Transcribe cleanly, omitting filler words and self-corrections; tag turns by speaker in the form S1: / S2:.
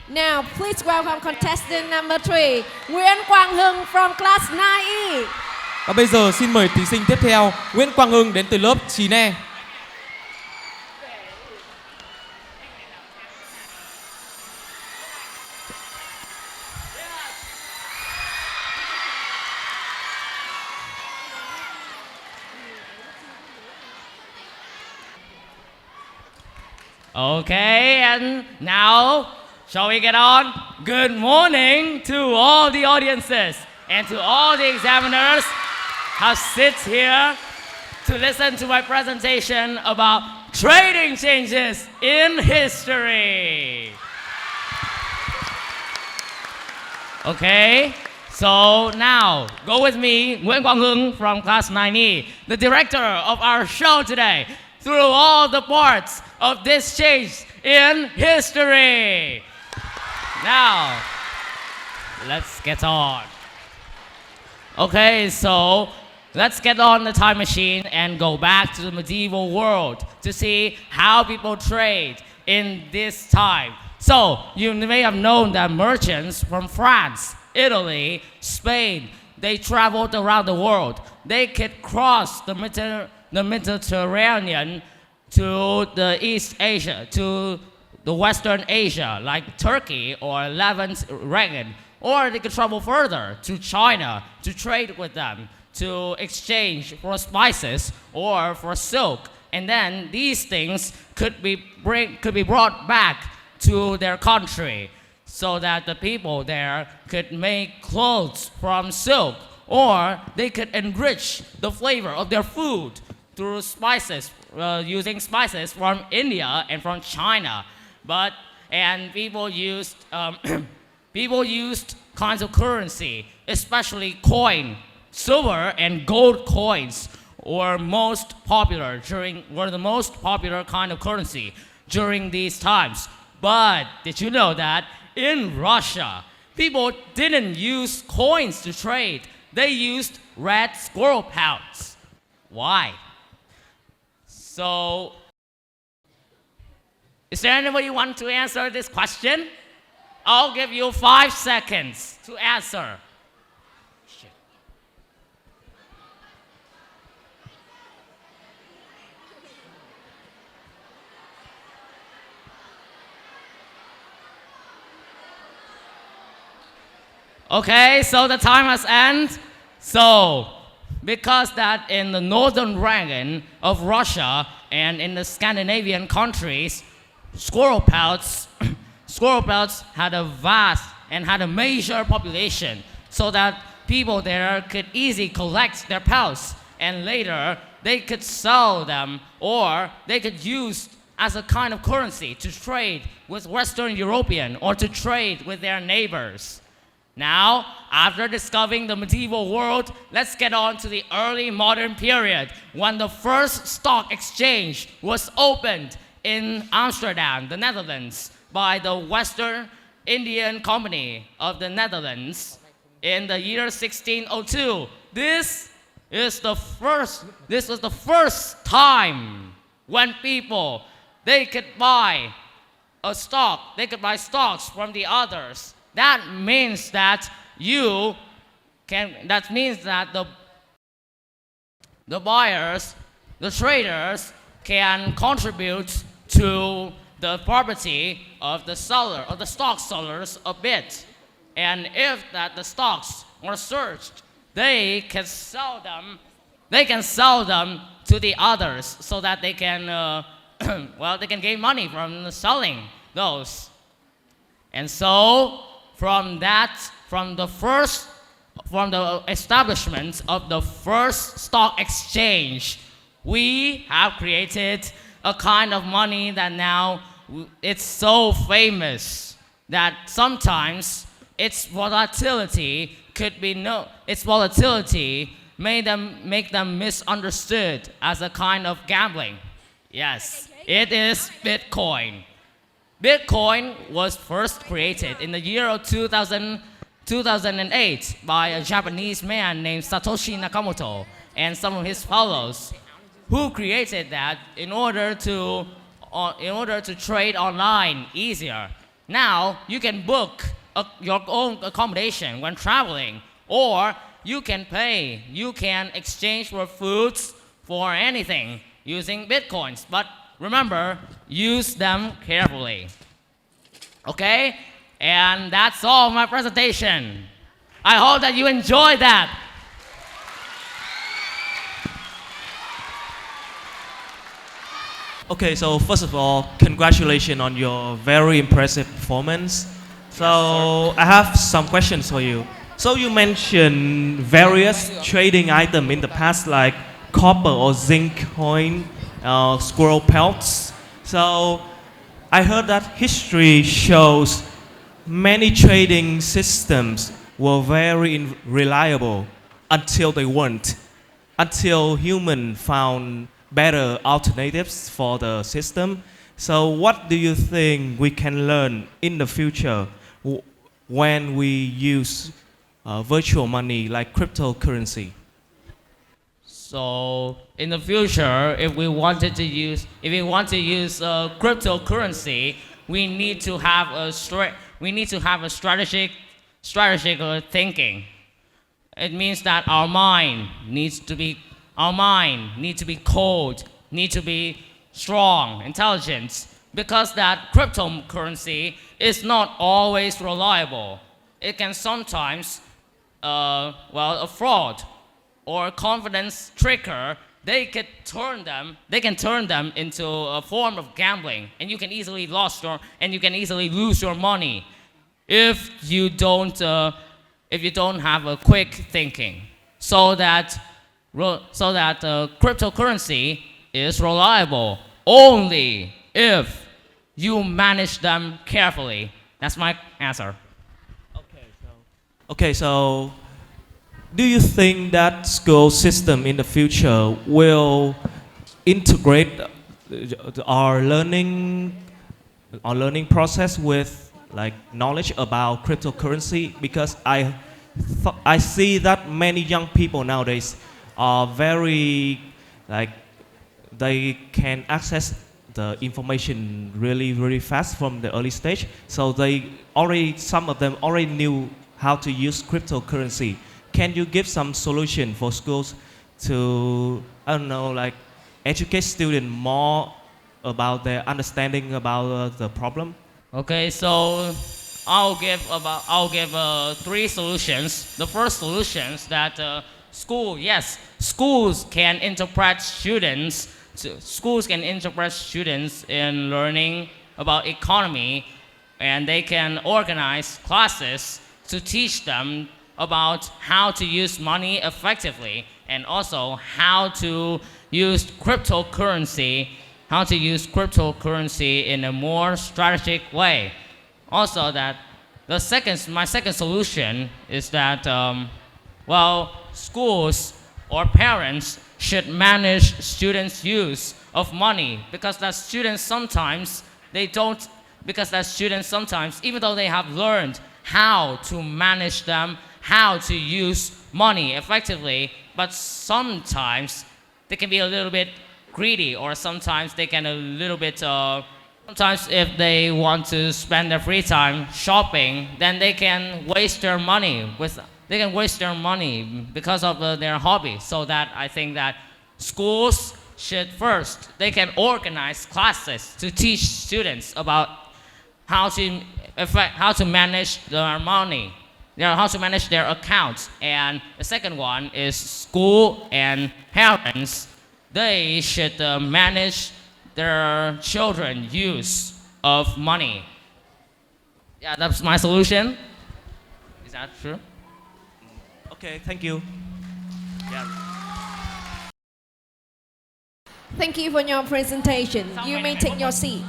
S1: Now, please welcome contestant number 3, Nguyễn Quang Hưng from class 9E.
S2: Và bây giờ xin mời thí sinh tiếp theo, Nguyễn Quang Hưng đến từ lớp 9E.
S3: Okay, and now, shall we get on? Good morning to all the audiences and to all the examiners who sit here to listen to my presentation about trading changes in history. Okay, so now, go with me, Nguyễn Quang Hưng from class 9E, the director of our show today, through all the parts of this change in history. Now, let's get on. Okay, so let's get on the time machine and go back to the medieval world to see how people trade in this time. So, you may have known that merchants from France, Italy, Spain, they traveled around the world. They could cross the Mediterranean to the East Asia, to the Western Asia, like Turkey or Levant region. Or they could travel further to China to trade with them, to exchange for spices or for silk. And then these things could be brought back to their country so that the people there could make clothes from silk, or they could enrich the flavor of their food through spices, using spices from India and from China. And people used kinds of currency, especially coin, silver and gold coins were the most popular kind of currency during these times. But did you know that in Russia, people didn't use coins to trade. They used red squirrel pelts. Why? So, is there anybody want to answer this question? I'll give you 5 seconds to answer. Okay, so the time has ended. So, because that in the northern region of Russia and in the Scandinavian countries, squirrel pelts had a vast and had a major population, so that people there could easily collect their pelts, and later they could sell them, or they could use as a kind of currency to trade with Western European or to trade with their neighbors. Now, after discovering the medieval world, let's get on to the early modern period when the first stock exchange was opened in Amsterdam, the Netherlands, by the Western Indian Company of the Netherlands in the year 1602. This was the first time when people, they could buy stocks from the others. That means that the buyers, the traders can contribute to the property of the seller, of the stock sellers a bit. And if the stocks were searched, they can sell them to the others so that they can, they can gain money from selling those. And so, from the establishment of the first stock exchange, we have created a kind of money that now it's so famous that sometimes its volatility make them misunderstood as a kind of gambling. Yes, it is Bitcoin. Bitcoin was first created in the year of 2008 by a Japanese man named Satoshi Nakamoto and some of his fellows, who created that in order to trade online easier. Now you can book your own accommodation when traveling, or you can pay, you can exchange for foods, for anything using bitcoins. But remember, use them carefully. Okay? And that's all my presentation. I hope that you enjoyed that.
S4: Okay, so first of all, congratulations on your very impressive performance. So I have some questions for you. So you mentioned various trading items in the past, like copper or zinc coin, squirrel pelts. So I heard that history shows many trading systems were very reliable until they weren't, until humans found better alternatives for the system. So what do you think we can learn in the future when we use virtual money like cryptocurrency?
S3: So in the future, if we want to use cryptocurrency, we need to have a strategic thinking. It means that our mind needs to be cold, need to be strong, intelligent, because that cryptocurrency is not always reliable. It can sometimes, a fraud or a confidence tricker, they can turn them into a form of gambling, and you can easily lose your money if you don't have a quick thinking. So that cryptocurrency is reliable only if you manage them carefully. That's my answer.
S4: Okay, so do you think that school system in the future will integrate our learning process with like knowledge about cryptocurrency? Because I see that many young people nowadays are very like they can access the information really fast from the early stage. So some of them already knew how to use cryptocurrency. Can you give some solution for schools to, I don't know, like educate students more about their understanding about the problem?
S3: Okay, so I'll give 3 solutions. The first solution is that schools can interpret students in learning about economy, and they can organize classes to teach them about how to use money effectively, and also how to use cryptocurrency in a more strategic way. Also, that my second solution is that schools or parents should manage students' use of money, because students sometimes, even though they have learned how to manage them, how to use money effectively, but sometimes they can be a little bit greedy, or sometimes they can sometimes if they want to spend their free time shopping, then they can waste their money because of their hobby. So that I think that schools should they can organize classes to teach students about how to manage their money, how to manage their accounts. And the second one is school and parents, they should manage their children's use of money. Yeah, that's my solution. Is that true?
S4: Okay, thank you. Yeah.
S1: Thank you for your presentation. You may take your seat.